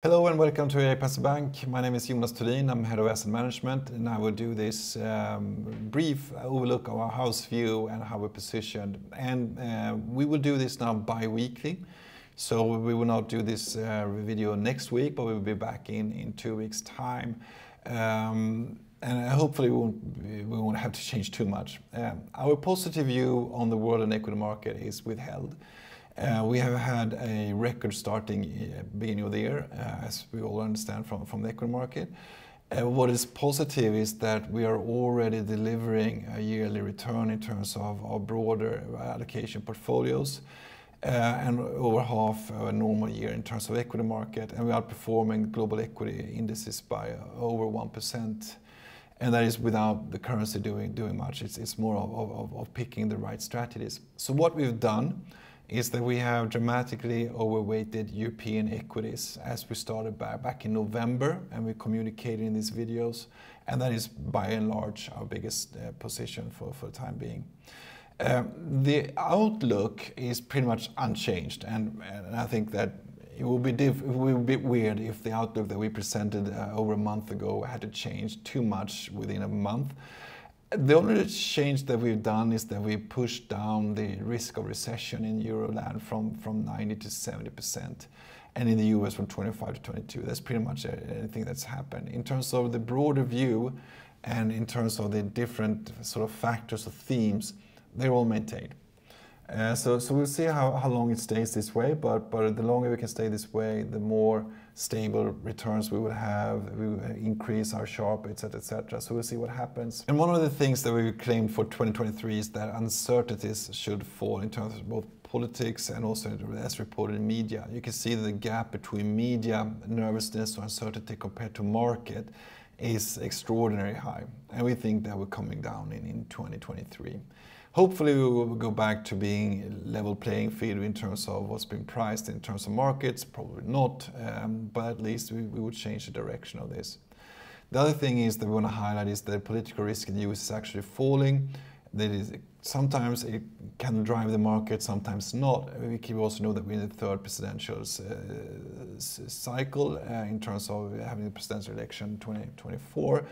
Hello and welcome to EQUITIES Bank. My name is Jonas Thulin. I'm head of asset management, and I will do this brief overlook of our house view and how we're positioned. And we will do this now bi-weekly. So we will not do this video next week, but we will be back in 2 weeks' time. And hopefully we won't have to change too much. Our positive view on the world and equity market is withheld. We have had a record starting beginning of the year, as we all understand from the equity market. What is positive is that we are already delivering a yearly return in terms of our broader allocation portfolios, and over half a normal year in terms of equity market, and we are outperforming global equity indices by over 1%. And that is without the currency doing much. It's more of picking the right strategies. So what we've done is that we have dramatically overweighted European equities as we started back in November, and we communicated in these videos, and that is by and large our biggest position for the time being. The outlook is pretty much unchanged, and I think that it will be a bit weird if the outlook that we presented over a month ago had to change too much within a month. The only change that we've done is that we pushed down the risk of recession in Euroland from 90 to 70%, and in the US from 25 to 22. That's pretty much anything that's happened. In terms of the broader view and in terms of the different sort of factors or themes, they're all maintained. So we'll see how long it stays this way, but the longer we can stay this way, the more stable returns we will have, we will increase our Sharpe, etc., etc. So we'll see what happens. And one of the things that we claimed for 2023 is that uncertainties should fall in terms of both politics and also as reported in media. You can see that the gap between media nervousness or uncertainty compared to market is extraordinarily high, and we think that we're coming down in 2023. Hopefully we will go back to being level playing field in terms of what's been priced in terms of markets, probably not, but at least we would change the direction of this. The other thing is that we want to highlight is that political risk in the US is actually falling. That is, sometimes it can drive the market, sometimes not. We also know that we're in the third presidential cycle in terms of having the presidential election 2024.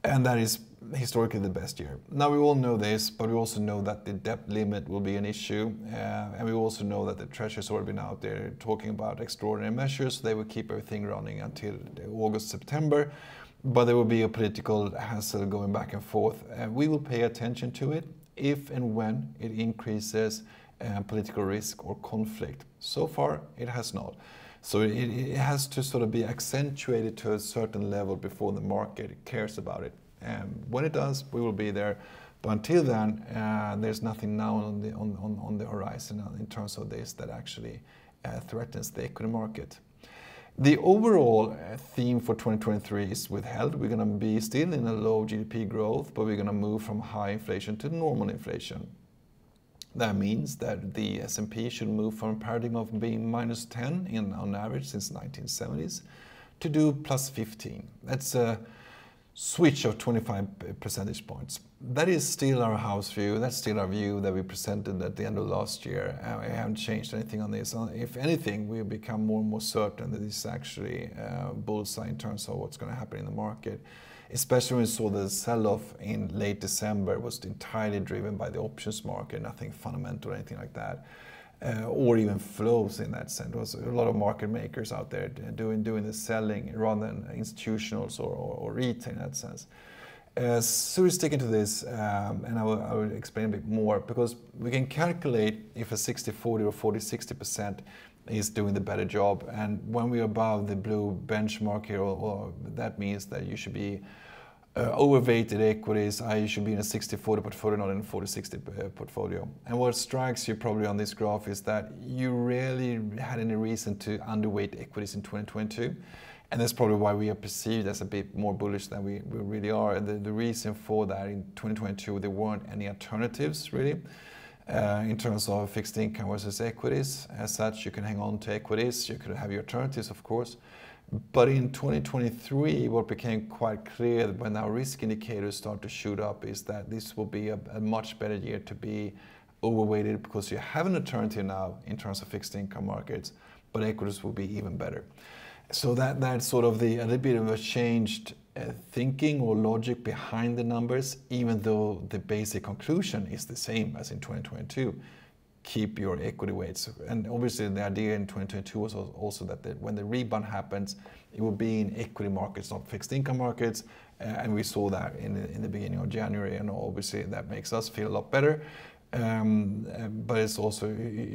And that is historically the best year. Now we all know this, but we also know that the debt limit will be an issue. And we also know that the Treasury's already been out there talking about extraordinary measures. They will keep everything running until August, September. But there will be a political hassle going back and forth. And we will pay attention to it if and when it increases political risk or conflict. So far, it has not. So it has to sort of be accentuated to a certain level before the market cares about it. And when it does, we will be there. But until then, there's nothing now on the horizon in terms of this that actually threatens the equity market. The overall theme for 2023 is withheld. We're going to be still in a low GDP growth, but we're going to move from high inflation to normal inflation. That means that the S&P should move from a paradigm of being -10 on average since the 1970s to do +15. That's a switch of 25 percentage points. That is still our house view. That's still our view that we presented at the end of last year. We haven't changed anything on this. If anything, we've become more and more certain that this is actually bullseye in terms of what's going to happen in the market. Especially when we saw the sell-off in late December was entirely driven by the options market, nothing fundamental or anything like that, or even flows in that sense. There was a lot of market makers out there doing the selling rather than institutionals or retail in that sense. So we're sticking to this, and I will explain a bit more, because we can calculate if a 60-40 or 40-60% is doing the better job, and when we're above the blue benchmark here, or that means that you should be overweighted equities, you should be in a 60-40 portfolio, not in a 40-60 portfolio. And what strikes you probably on this graph is that you rarely had any reason to underweight equities in 2022, and that's probably why we are perceived as a bit more bullish than we really are. And the reason for that, in 2022 there weren't any alternatives really. In terms of fixed income versus equities. As such, you can hang on to equities, you could have your alternatives, of course. But in 2023, what became quite clear when our risk indicators start to shoot up is that this will be a much better year to be overweighted, because you have an alternative now in terms of fixed income markets, but equities will be even better. So that's sort of a little bit of a changed thinking or logic behind the numbers, even though the basic conclusion is the same as in 2022. Keep your equity weights. And obviously the idea in 2022 was also that when the rebound happens, it will be in equity markets, not fixed income markets. And we saw that in the beginning of January, and obviously that makes us feel a lot better. But it's also, we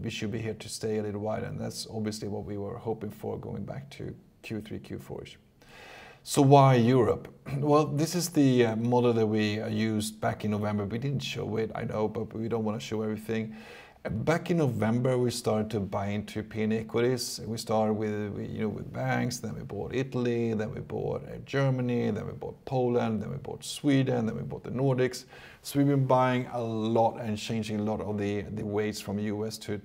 should be here to stay a little while, and that's obviously what we were hoping for going back to Q3, Q4-ish. So why Europe? Well, this is the model that we used back in November. We didn't show it, I know, but we don't want to show everything. Back in November, we started to buy into European equities. We started with banks, then we bought Italy, then we bought Germany, then we bought Poland, then we bought Sweden, then we bought the Nordics. So we've been buying a lot and changing a lot of the weights from US to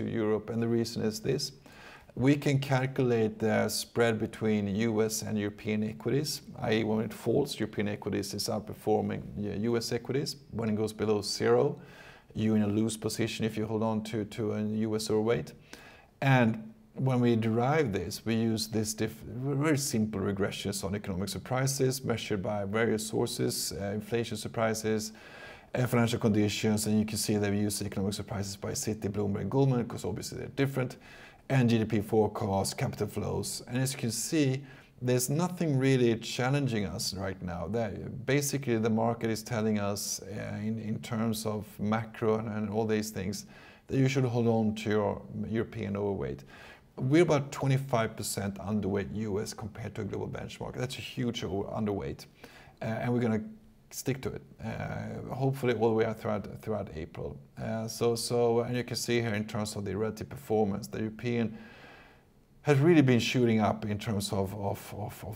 Europe. And the reason is this. We can calculate the spread between US and European equities, i.e. when it falls, European equities is outperforming US equities. When it goes below zero, you're in a loose position if you hold on to a US overweight. And when we derive this, we use this very simple regressions on economic surprises measured by various sources, inflation surprises, financial conditions, and you can see that we use economic surprises by Citi, Bloomberg, Goldman, because obviously they're different, and GDP forecasts, capital flows. And as you can see, there's nothing really challenging us right now. Basically, the market is telling us in terms of macro and all these things that you should hold on to your European overweight. We're about 25% underweight US compared to a global benchmark. That's a huge underweight, and we're going to stick to it. Hopefully all the way out throughout April. And you can see here in terms of the relative performance, the European has really been shooting up in terms of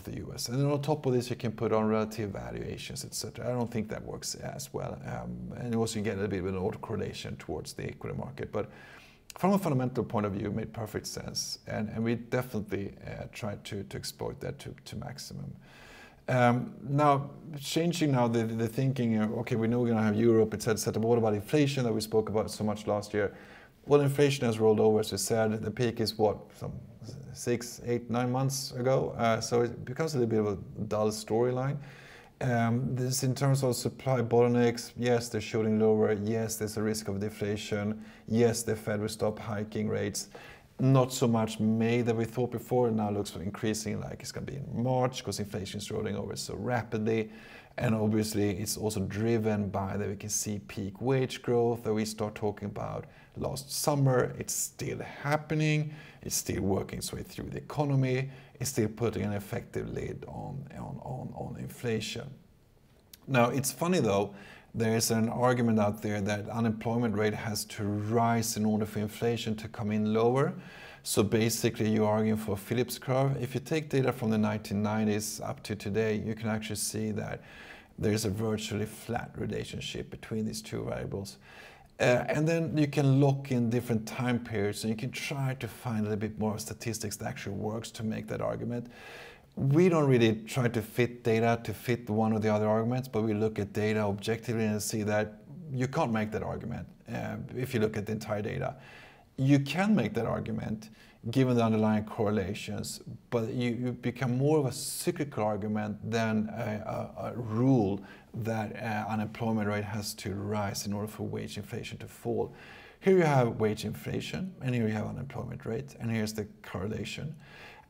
the US. And then on top of this, you can put on relative valuations, etc. I don't think that works as well. And also you get a little bit of an autocorrelation towards the equity market. But from a fundamental point of view, it made perfect sense. And we definitely tried to exploit that to maximum. Now, changing now the thinking, okay, we know we're going to have Europe, etc. But what about inflation that we spoke about so much last year? Well, inflation has rolled over, as we said. The peak is what, some 6, 8, 9 months ago. So it becomes a little bit of a dull storyline. This in terms of supply bottlenecks, yes, they're shooting lower. Yes, there's a risk of deflation. Yes, the Fed will stop hiking rates. Not so much May that we thought before. It now looks increasing like it's going to be in March because inflation is rolling over so rapidly. And obviously it's also driven by that we can see peak wage growth that we start talking about last summer. It's still happening. It's still working its way through the economy. It's still putting an effective lid on inflation. Now it's funny though, there is an argument out there that unemployment rate has to rise in order for inflation to come in lower. So basically you're arguing for a Phillips curve. If you take data from the 1990s up to today, you can actually see that there's a virtually flat relationship between these two variables. And then you can look in different time periods and you can try to find a little bit more statistics that actually works to make that argument. We don't really try to fit data to fit one or the other arguments, but we look at data objectively and see that you can't make that argument if you look at the entire data. You can make that argument given the underlying correlations, but you become more of a cyclical argument than a rule that unemployment rate has to rise in order for wage inflation to fall. Here you have wage inflation, and here you have unemployment rate, and here's the correlation.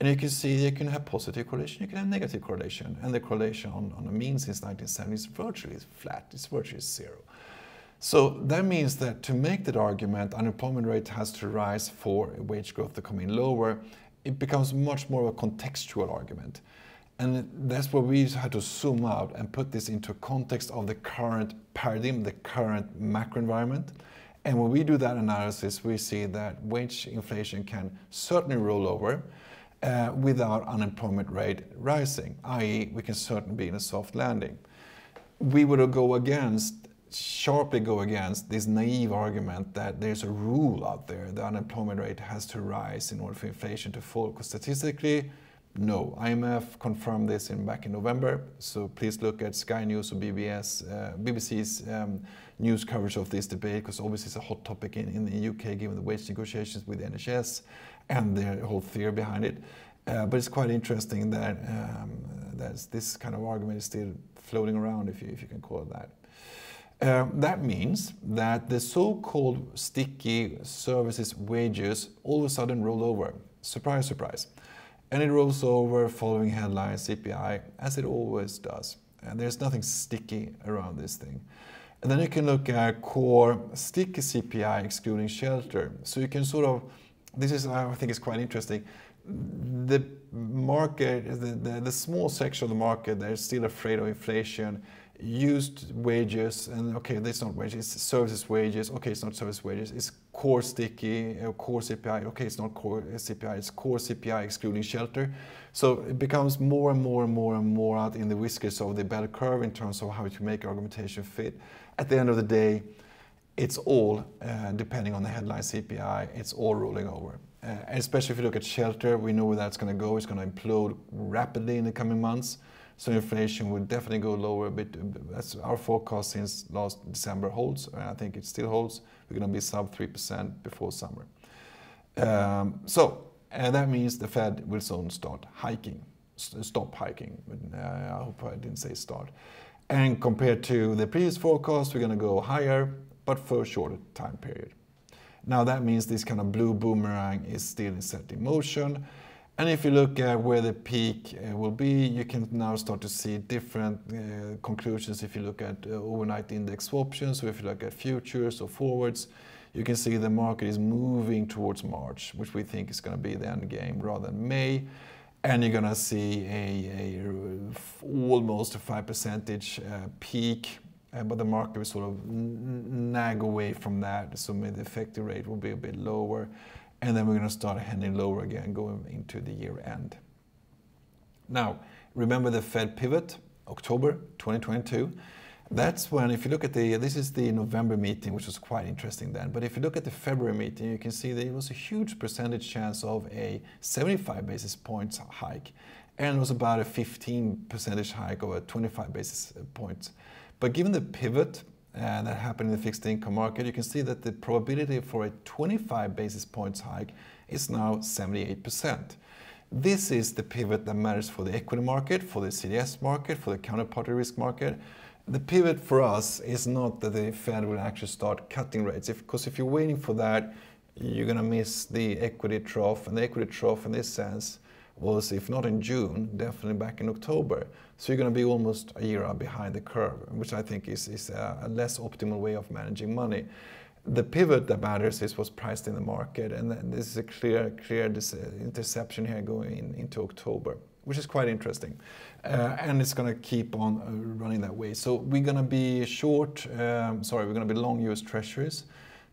And you can see you can have positive correlation, you can have negative correlation, and the correlation on the mean since 1970 is virtually flat, it's virtually zero. So that means that to make that argument, unemployment rate has to rise for wage growth to come in lower. It becomes much more of a contextual argument. And that's where we had to zoom out and put this into context of the current paradigm, the current macro environment. And when we do that analysis, we see that wage inflation can certainly roll over without unemployment rate rising, i.e. we can certainly be in a soft landing. We would sharply go against this naive argument that there's a rule out there the unemployment rate has to rise in order for inflation to fall, because statistically, no. IMF confirmed this back in November, so please look at Sky News or BBC's news coverage of this debate, because obviously it's a hot topic in the UK given the wage negotiations with the NHS and the whole theory behind it. But it's quite interesting that this kind of argument is still floating around, if you can call it that. That means that the so-called sticky services wages all of a sudden roll over. Surprise, surprise. And it rolls over following headline CPI, as it always does. And there's nothing sticky around this thing. And then you can look at core sticky CPI excluding shelter. So you can sort of, this is, I think, is quite interesting. The market, the small section of the market that is still afraid of inflation, used wages, and okay, that's not wages, it's services wages, okay, it's not service wages, it's core sticky, core CPI, okay, it's not core CPI, it's core CPI excluding shelter. So it becomes more and more and more and more out in the whiskers of the bell curve in terms of how to make argumentation fit. At the end of the day, it's all, depending on the headline CPI, it's all rolling over. Especially if you look at shelter, we know where that's going to go. It's going to implode rapidly in the coming months. So inflation will definitely go lower a bit. That's our forecast since last December holds, and I think it still holds. We're going to be sub 3% before summer. And that means the Fed will soon start hiking, stop hiking. I hope I didn't say start. And compared to the previous forecast, we're going to go higher, but for a shorter time period. Now that means this kind of blue boomerang is still set in motion. And if you look at where the peak will be, you can now start to see different conclusions. If you look at overnight index swaptions, or if you look at futures or forwards, you can see the market is moving towards March, which we think is going to be the end game rather than May. And you're going to see almost a 5% peak. But the market will sort of nag away from that, so maybe the effective rate will be a bit lower, and then we're going to start heading lower again going into the year end. Now, remember the Fed pivot, October 2022. That's when, if you look at this is the November meeting, which was quite interesting then, but if you look at the February meeting, you can see that it was a huge percentage chance of a 75 basis points hike, and it was about a 15% hike of a 25 basis points. But given the pivot that happened in the fixed income market, you can see that the probability for a 25 basis points hike is now 78%. This is the pivot that matters for the equity market, for the CDS market, for the counterparty risk market. The pivot for us is not that the Fed will actually start cutting rates, because if you're waiting for that, you're going to miss the equity trough. And the equity trough in this sense was, if not in June, definitely back in October. So you're going to be almost a year behind the curve, which I think is a less optimal way of managing money. The pivot that matters is what's priced in the market, and this is a clear interception here going into October, which is quite interesting. And it's going to keep on running that way. So we're going to be short, we're going to be long US Treasuries.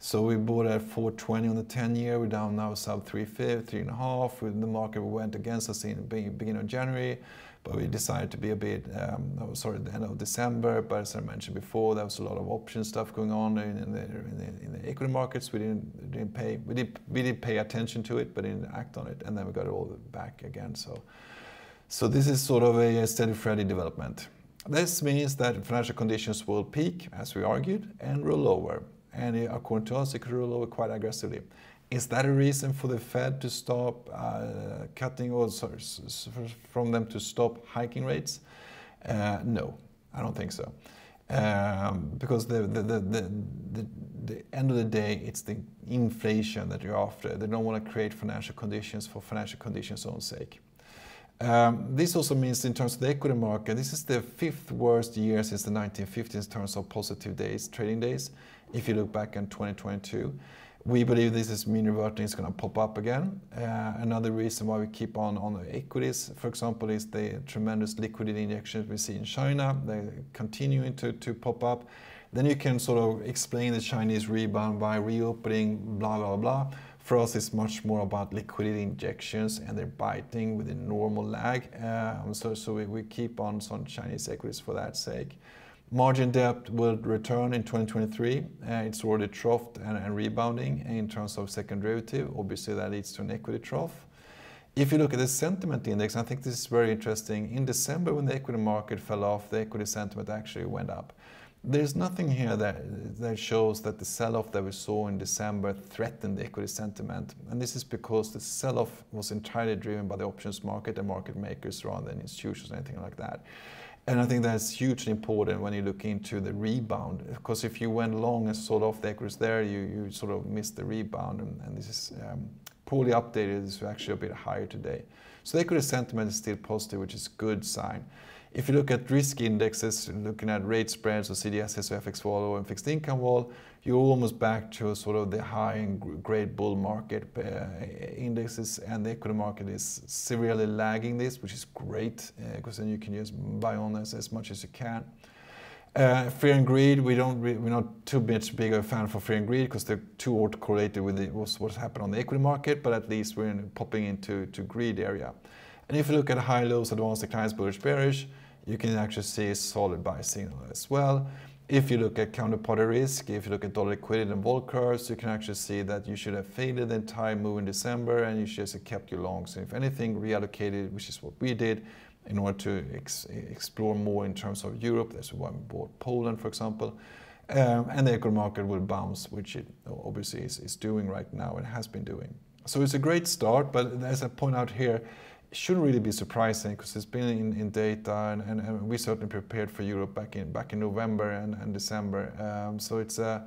So we bought at 420 on the 10-year. We're down now sub 3.5, 3.5. The market went against us in the beginning of January, but we decided to be a bit, at the end of December. But as I mentioned before, there was a lot of option stuff going on in the equity markets. We didn't pay attention to it, but didn't act on it, and then we got it all back again. So this is sort of a steady Freddy development. This means that financial conditions will peak, as we argued, and roll over. And according to us, it could roll over quite aggressively. Is that a reason for the Fed to stop cutting, or from them to stop hiking rates? No, I don't think so. Because the end of the day, it's the inflation that you're after. They don't want to create financial conditions for financial conditions' own sake. This also means, in terms of the equity market, this is the 5th worst year since the 1950s in terms of positive days, trading days. If you look back in 2022, we believe this is mean reverting is going to pop up again. Another reason why we keep on the equities, for example, is the tremendous liquidity injections we see in China. They're continuing to pop up. Then you can sort of explain the Chinese rebound by reopening, blah, blah, blah. For us, it's much more about liquidity injections, and they're biting with a normal lag. So we keep on some Chinese equities for that sake. Margin debt will return in 2023. It's already troughed and rebounding in terms of second derivative. Obviously, that leads to an equity trough. If you look at the sentiment index, I think this is very interesting. In December, when the equity market fell off, the equity sentiment actually went up. There's nothing here that shows that the sell-off that we saw in December threatened the equity sentiment. And this is because the sell-off was entirely driven by the options market and market makers rather than institutions or anything like that. And I think that's hugely important when you look into the rebound, because if you went long and sold off the equities there, you sort of missed the rebound. And this is poorly updated. It's actually a bit higher today. So the equity sentiment is still positive, which is a good sign. If you look at risk indexes, looking at rate spreads or CDSs or FX vol and fixed income vol, you're almost back to sort of the high and great bull market indexes, and the equity market is severely lagging this, which is great because then you can just buy on as much as you can. Fear and greed, we're not too much bigger a fan for fear and greed because they're too autocorrelated with what's happened on the equity market, but at least we're popping into greed area. And if you look at high lows, advanced declines, bullish, bearish, you can actually see a solid buy signal as well. If you look at counterparty risk, if you look at dollar liquidity and vol curves, you can actually see that you should have faded the entire move in December and you should have kept your longs. And if anything, reallocated, which is what we did, in order to explore more in terms of Europe. That's why we bought Poland, for example. And the equity market will bounce, which it obviously is doing right now and has been doing. So it's a great start, but as I point out here, it shouldn't really be surprising because it's been in data, and we certainly prepared for Europe back in November and December. So it's a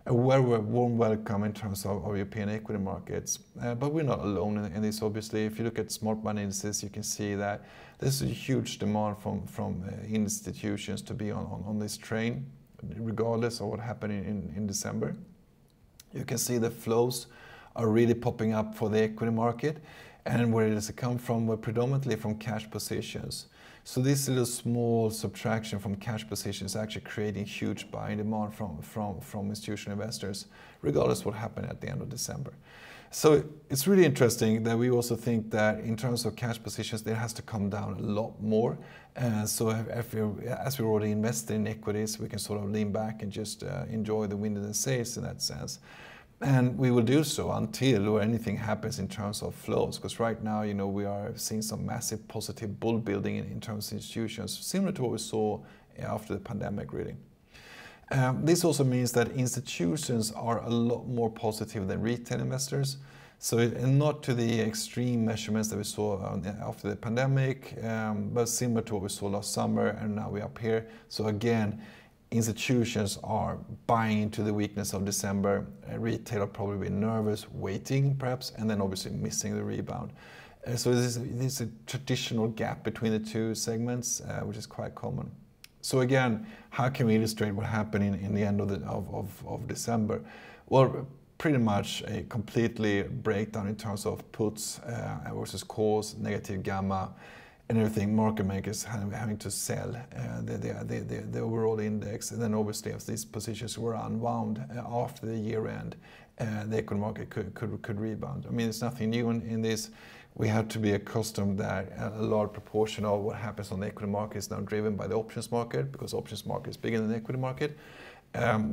warm welcome in terms of European equity markets. But we're not alone in this, obviously. If you look at smart money indices, you can see that there's a huge demand from institutions to be on this train, regardless of what happened in December. You can see the flows are really popping up for the equity market. And where does it come from? Well, predominantly from cash positions. So this little small subtraction from cash positions is actually creating huge buying demand from institutional investors, regardless of what happened at the end of December. So it's really interesting that we also think that in terms of cash positions, it has to come down a lot more. So as we're already invested in equities, we can sort of lean back and just enjoy the wind in the sails in that sense. And we will do so until anything happens in terms of flows, because right now, you know, we are seeing some massive positive bull building in terms of institutions, similar to what we saw after the pandemic, really. This also means that institutions are a lot more positive than retail investors. So, and not to the extreme measurements that we saw after the pandemic, but similar to what we saw last summer, and now we're up here. So again, institutions are buying into the weakness of December. Retail are probably nervous, waiting perhaps, and then obviously missing the rebound. So this is a traditional gap between the two segments, which is quite common. So again, how can we illustrate what happened in the end of December? Well, pretty much a completely breakdown in terms of puts versus calls, negative gamma, and everything, market makers having to sell the overall index. And then obviously as these positions were unwound after the year end, the equity market could rebound. I mean, there's nothing new in this. We have to be accustomed that a large proportion of what happens on the equity market is now driven by the options market, because the options market is bigger than the equity market.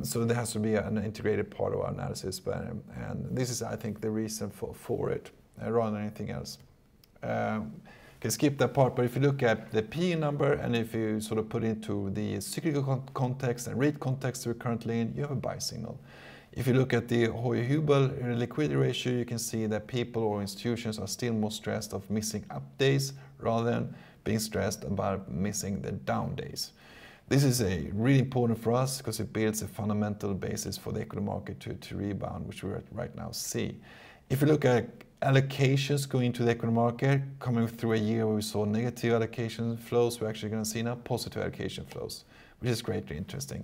So there has to be an integrated part of our analysis. And this is, I think, the reason for it, rather than anything else. Can skip that part, but if you look at the P number and if you sort of put into the cyclical context and rate context we're currently in, you have a buy signal. If you look at the Hoyer-Hubel liquidity ratio, you can see that people or institutions are still more stressed of missing up days rather than being stressed about missing the down days. This is really important for us because it builds a fundamental basis for the equity market to rebound, which we right now see. If you look at allocations going into the equity market, coming through a year where we saw negative allocation flows, we're actually going to see now positive allocation flows, which is greatly interesting.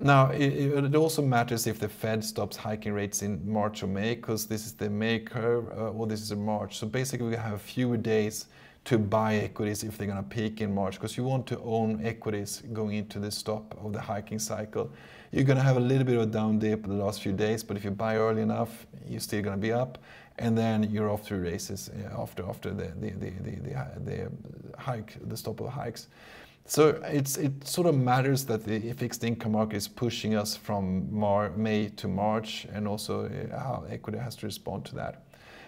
Now, it also matters if the Fed stops hiking rates in March or May, because this is the May curve, or this is a March. So basically, we have fewer days to buy equities if they're going to peak in March, because you want to own equities going into the stop of the hiking cycle. You're going to have a little bit of a down dip the last few days, but if you buy early enough, you're still going to be up, and then you're off to races after the hike, the stop of the hikes. So it sort of matters that the fixed income market is pushing us from May to March, and also how equity has to respond to that.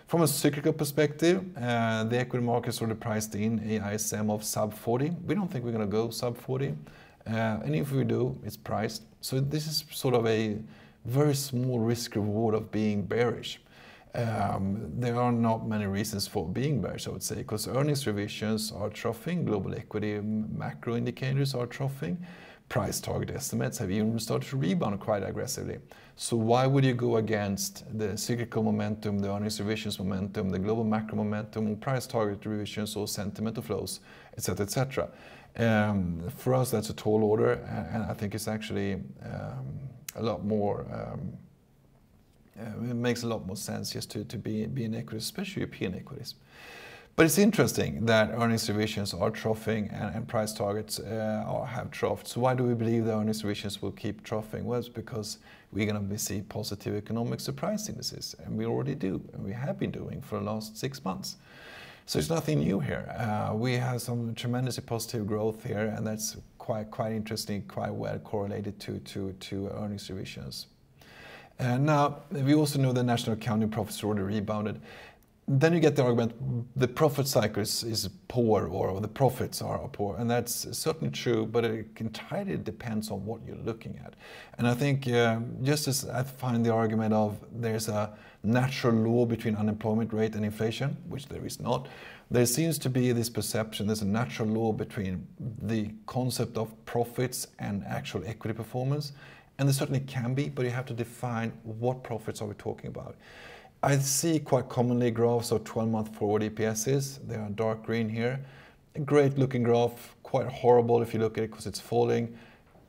From a cyclical perspective, the equity market sort of priced in a ISM of sub 40. We don't think we're going to go sub 40. And if we do, it's priced. So this is sort of a very small risk reward of being bearish. There are not many reasons for being bearish, I would say, because earnings revisions are troughing, global equity macro indicators are troughing, price target estimates have even started to rebound quite aggressively. So why would you go against the cyclical momentum, the earnings revisions momentum, the global macro momentum, or price target revisions, or sentimental flows, etc., etc.? For us, that's a tall order, and I think it's actually a lot more. It makes a lot more sense just to be in equities, especially European equities. But it's interesting that earnings revisions are troughing and price targets have troughed. So why do we believe the earnings revisions will keep troughing? Well, it's because we're going to see positive economic surprise indices, and we already do, and we have been doing for the last 6 months. So it's nothing new here. We have some tremendously positive growth here, and that's quite interesting, quite well correlated to earnings revisions. Now, we also know the national accounting profits already rebounded. Then you get the argument, the profit cycle is poor, or the profits are poor, and that's certainly true, but it entirely depends on what you're looking at. And I think just as I find the argument of there's a natural law between unemployment rate and inflation, which there is not, there seems to be this perception, there's a natural law between the concept of profits and actual equity performance. And there certainly can be, but you have to define what profits are we talking about. I see quite commonly graphs of 12-month forward EPSs. They are dark green here. A great looking graph, quite horrible if you look at it because it's falling.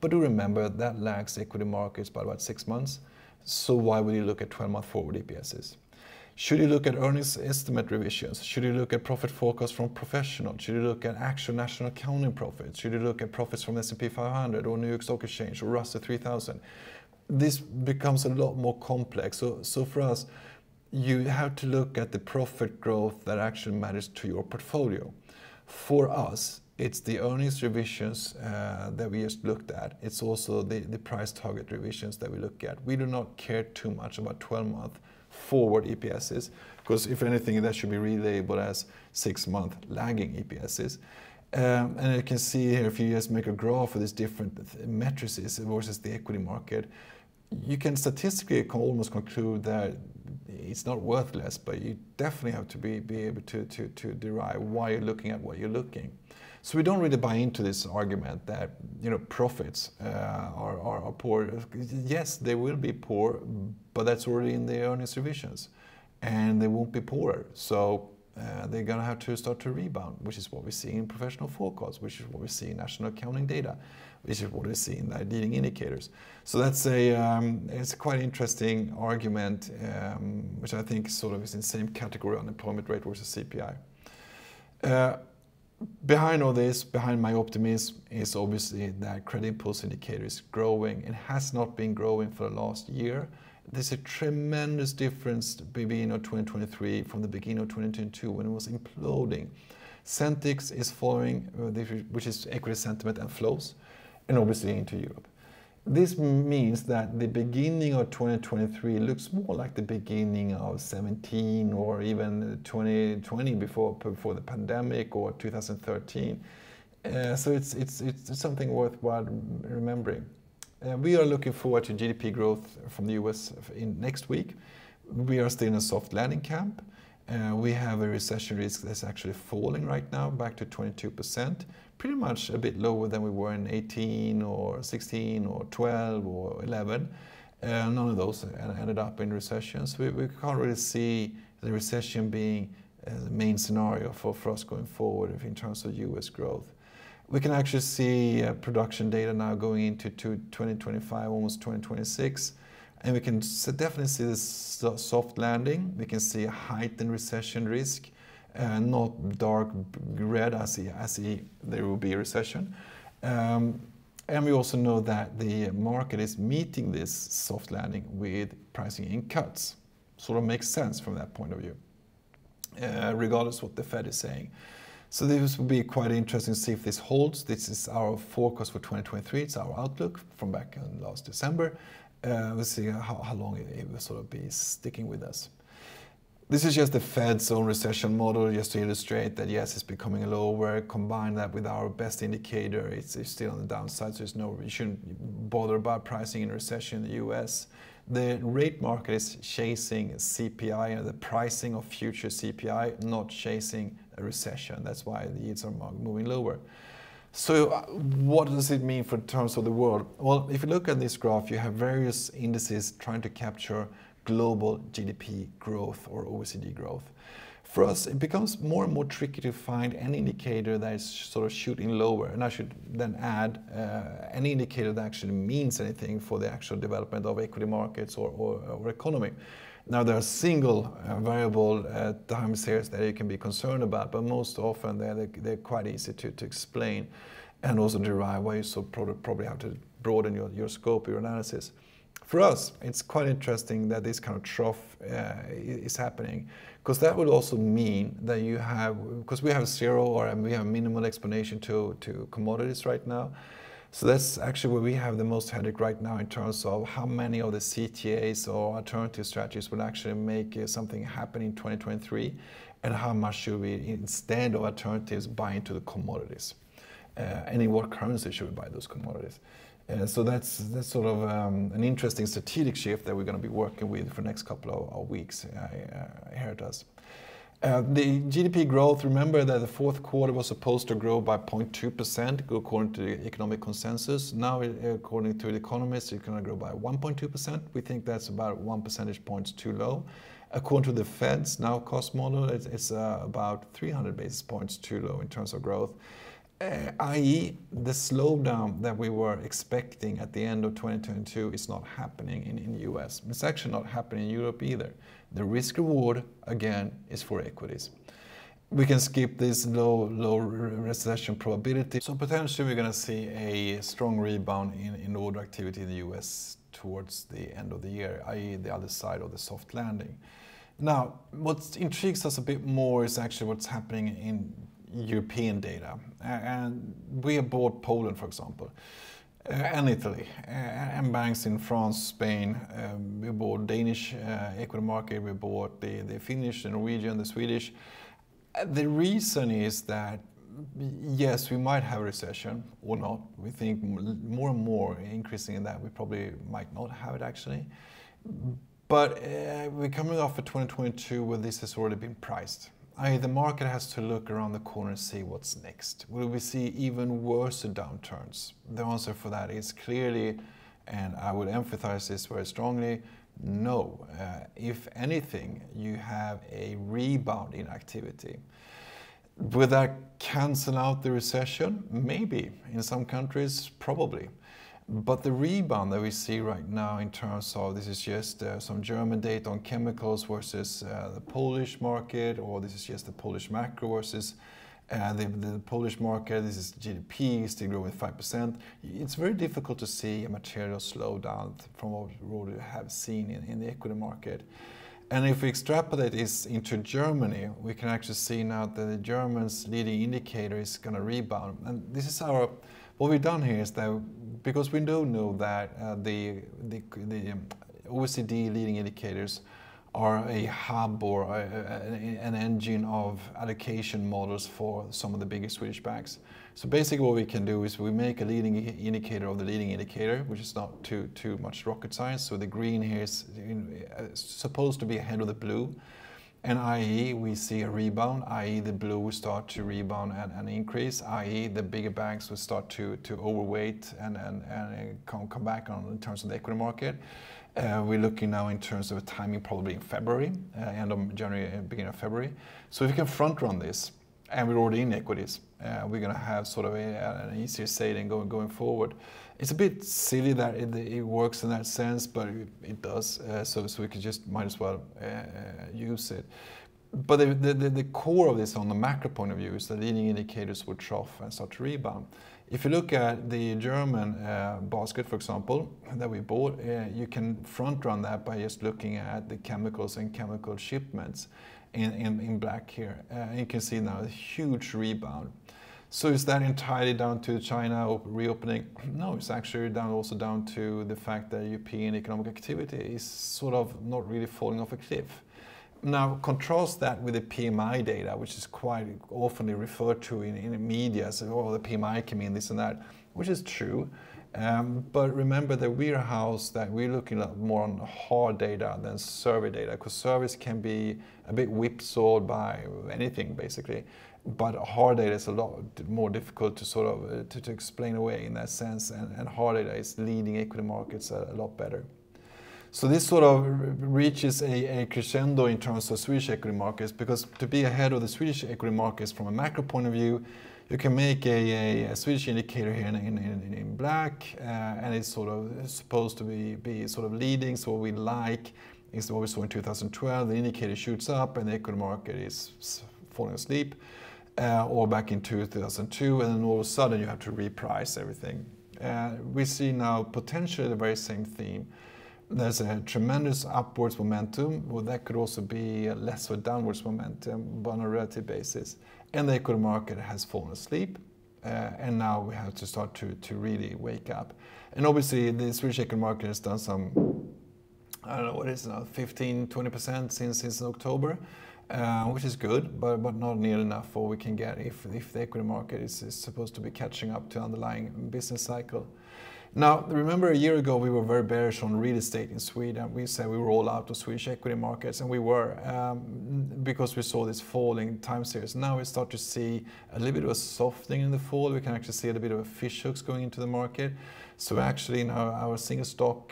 But do remember that lags equity markets by about 6 months. So why would you look at 12-month forward EPSs? Should you look at earnings estimate revisions? Should you look at profit forecasts from professionals? Should you look at actual national accounting profits? Should you look at profits from S&P 500 or New York Stock Exchange or Russell 3000? This becomes a lot more complex. So for us, you have to look at the profit growth that actually matters to your portfolio. For us, it's the earnings revisions that we just looked at. It's also the price target revisions that we look at. We do not care too much about 12-month forward EPSs, because if anything, that should be relabeled as 6-month lagging EPSs. And you can see here, if you just make a graph of these different matrices versus the equity market, you can statistically almost conclude that it's not worth less, but you definitely have to be able to derive why you're looking at what you're looking. So we don't really buy into this argument that profits are poor. Yes, they will be poor, but that's already in the earnings revisions, and they won't be poorer. So they're going to have to start to rebound, which is what we see in professional forecasts, which is what we see in national accounting data, which is what we see in the leading indicators. So that's it's a quite interesting argument, which I think sort of is in the same category, unemployment rate versus CPI. Behind all this, behind my optimism, is obviously that credit impulse indicator is growing. It has not been growing for the last year. There's a tremendous difference between 2023 from the beginning of 2022 when it was imploding. Centix is following, which is equity sentiment and flows, and obviously into Europe. This means that the beginning of 2023 looks more like the beginning of 17 or even 2020 before the pandemic, or 2013. So it's something worthwhile remembering. We are looking forward to GDP growth from the US in next week. We are still in a soft landing camp. We have a recession risk that's actually falling right now, back to 22%, pretty much a bit lower than we were in 18 or 16 or 12 or 11. None of those ended up in recessions. We can't really see the recession being the main scenario for us going forward in terms of US growth. We can actually see production data now going into 2025, almost 2026. And we can definitely see this soft landing. We can see a heightened recession risk, not dark red as there will be a recession. And we also know that the market is meeting this soft landing with pricing in cuts. Sort of makes sense from that point of view, regardless of what the Fed is saying. So this will be quite interesting to see if this holds. This is our forecast for 2023. It's our outlook from back in last December. We'll see how long it will sort of be sticking with us. This is just the Fed's own recession model, just to illustrate that yes, it's becoming lower. Combine that with our best indicator, it's still on the downside, so you shouldn't bother about pricing in a recession in the US. The rate market is chasing CPI and the pricing of future CPI, not chasing a recession. That's why the yields are moving lower. So what does it mean for terms of the world? Well, if you look at this graph, you have various indices trying to capture global GDP growth or OECD growth. For us, it becomes more and more tricky to find any indicator that is sort of shooting lower. And I should then add any indicator that actually means anything for the actual development of equity markets or economy. Now, there are single variable time series that you can be concerned about, but most often they're quite easy to explain and also derive why you probably have to broaden your scope, your analysis. For us, it's quite interesting that this kind of trough is happening, because that would also mean that you have, because we have zero or we have minimal explanation to commodities right now. So that's actually where we have the most headache right now in terms of how many of the CTAs or alternative strategies will actually make something happen in 2023, and how much should we, instead of alternatives, buy into the commodities. And in what currency should we buy those commodities? So that's sort of an interesting strategic shift that we're going to be working with for the next couple of weeks here at us. The GDP growth, remember that the fourth quarter was supposed to grow by 0.2% according to the economic consensus. Now, according to the economists, it's going to grow by 1.2%. We think that's about 1 percentage points too low. According to the Fed's now cost model, it's about 300 basis points too low in terms of growth. I.e., the slowdown that we were expecting at the end of 2022 is not happening in the US. It's actually not happening in Europe either. The risk reward, again, is for equities. We can skip this low recession probability. So potentially we're going to see a strong rebound in order activity in the US towards the end of the year, i.e. the other side of the soft landing. Now, what intrigues us a bit more is actually what's happening in European data, and we have bought Poland, for example, and Italy, and banks in France, Spain. We bought Danish equity market, we bought the Finnish, the Norwegian, the Swedish. The reason is that yes, we might have a recession or not. We think more and more increasing in that we probably might not have it actually. But we're coming off of 2022 where this has already been priced. The market has to look around the corner and see what's next. Will we see even worse downturns? The answer for that is clearly, and I would emphasize this very strongly, no. If anything, you have a rebound in activity. Will that cancel out the recession? Maybe. In some countries, probably. But the rebound that we see right now in terms of, this is just some German data on chemicals versus the Polish market, or this is just the Polish macro versus the Polish market, this is GDP, still growing 5%. It's very difficult to see a material slowdown from what we have seen in the equity market. And if we extrapolate this into Germany, we can actually see now that the Germans' leading indicator is going to rebound. And this is what we've done here is that, because we do know that the OECD leading indicators are a hub or an engine of allocation models for some of the biggest Swedish banks. So basically what we can do is we make a leading indicator of the leading indicator, which is not too much rocket science. So the green here is supposed to be ahead of the blue. And i.e. we see a rebound, i.e. the blue will start to rebound and increase, i.e. the bigger banks will start to overweight and come back on in terms of the equity market. We're looking now in terms of timing probably in February, end of January, beginning of February. So if you can front run this, and we're already in equities, we're going to have sort of an easier sailing going forward. It's a bit silly that it works in that sense, but it does. So we can just might as well use it. But the core of this on the macro point of view is the leading indicators will trough and start to rebound. If you look at the German basket, for example, that we bought, you can front run that by just looking at the chemicals and chemical shipments in black here. You can see now a huge rebound. So is that entirely down to China reopening? No, it's actually also down to the fact that European economic activity is sort of not really falling off a cliff. Now contrast that with the PMI data, which is quite often referred to in media, so oh, the PMI can mean this and that, which is true. But remember that we're a house that we're looking at more on hard data than survey data, because surveys can be a bit whipsawed by anything basically. But hard data is a lot more difficult to sort of to explain away in that sense, and hard data is leading equity markets a lot better. So this sort of reaches a crescendo in terms of Swedish equity markets, because to be ahead of the Swedish equity markets from a macro point of view, you can make a Swedish indicator here in black, and it's sort of supposed to be sort of leading. So what we like is what we saw in 2012. The indicator shoots up and the equity market is falling asleep, or back in 2002, and then all of a sudden you have to reprice everything. We see now potentially the very same theme. There's a tremendous upwards momentum. Well, that could also be less of a downwards momentum, but on a relative basis. And the equity market has fallen asleep, and now we have to start to really wake up. And obviously, the Swedish equity market has done some, I don't know what is it now, 15-20% since October, which is good, but not near enough for what we can get if the equity market is supposed to be catching up to underlying business cycle. Now, remember a year ago we were very bearish on real estate in Sweden. We said we were all out of Swedish equity markets, and we were, because we saw this falling time series. Now we start to see a little bit of a softening in the fall. We can actually see a little bit of a fish hooks going into the market. So actually in our single stock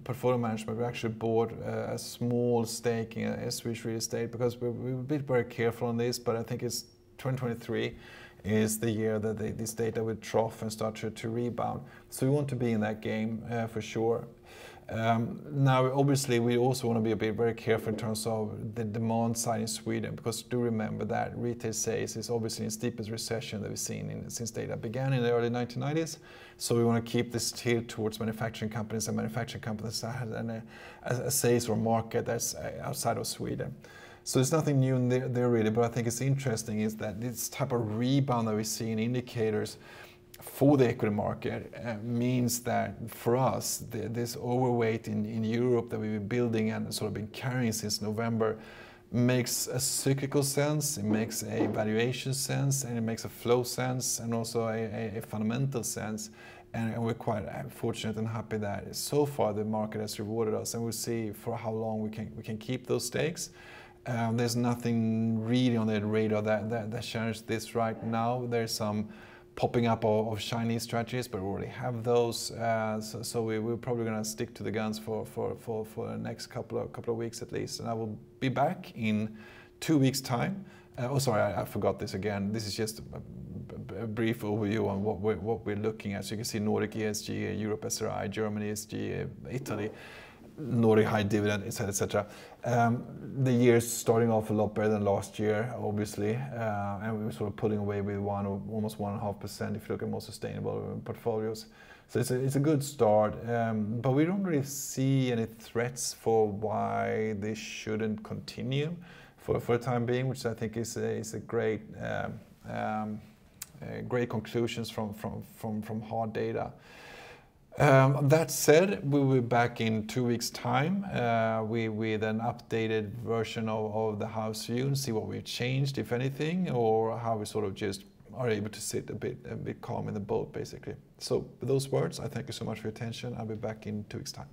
portfolio management, we actually bought a small stake in Swedish real estate, because we're a bit very careful on this, but I think it's 2023. Is the year that this data will trough and start to rebound. So we want to be in that game for sure. Now, obviously, we also want to be very careful in terms of the demand side in Sweden, because do remember that retail sales is obviously in steepest recession that we've seen since data began in the early 1990s. So we want to keep this tilt towards manufacturing companies, and manufacturing companies that have a sales or market that's outside of Sweden. So there's nothing new in there really, but I think it's interesting is that this type of rebound that we see in indicators for the equity market means that for us, this overweight in Europe that we've been building and sort of been carrying since November makes a cyclical sense, it makes a valuation sense, and it makes a flow sense, and also a fundamental sense. And we're quite fortunate and happy that so far the market has rewarded us, and we'll see for how long we can keep those stakes. There's nothing really on the radar that challenges this right now. There's some popping up of Chinese strategies, but we already have those. So we're probably going to stick to the guns for the next couple of weeks at least. And I will be back in 2 weeks' time. Oh, sorry, I forgot this again. This is just a brief overview on what we're looking at. So you can see Nordic ESG, Europe SRI, Germany ESG, Italy, Nordic high dividend, etc., etc. The year's starting off a lot better than last year, obviously, and we were sort of pulling away with almost 1.5% if you look at more sustainable portfolios. So it's a good start, but we don't really see any threats for why this shouldn't continue for the time being, which I think is a great great conclusions from hard data. That said, we will be back in 2 weeks' time with an updated version of the house view and see what we've changed, if anything, or how we sort of just are able to sit a bit calm in the boat, basically. So with those words, I thank you so much for your attention. I'll be back in 2 weeks' time.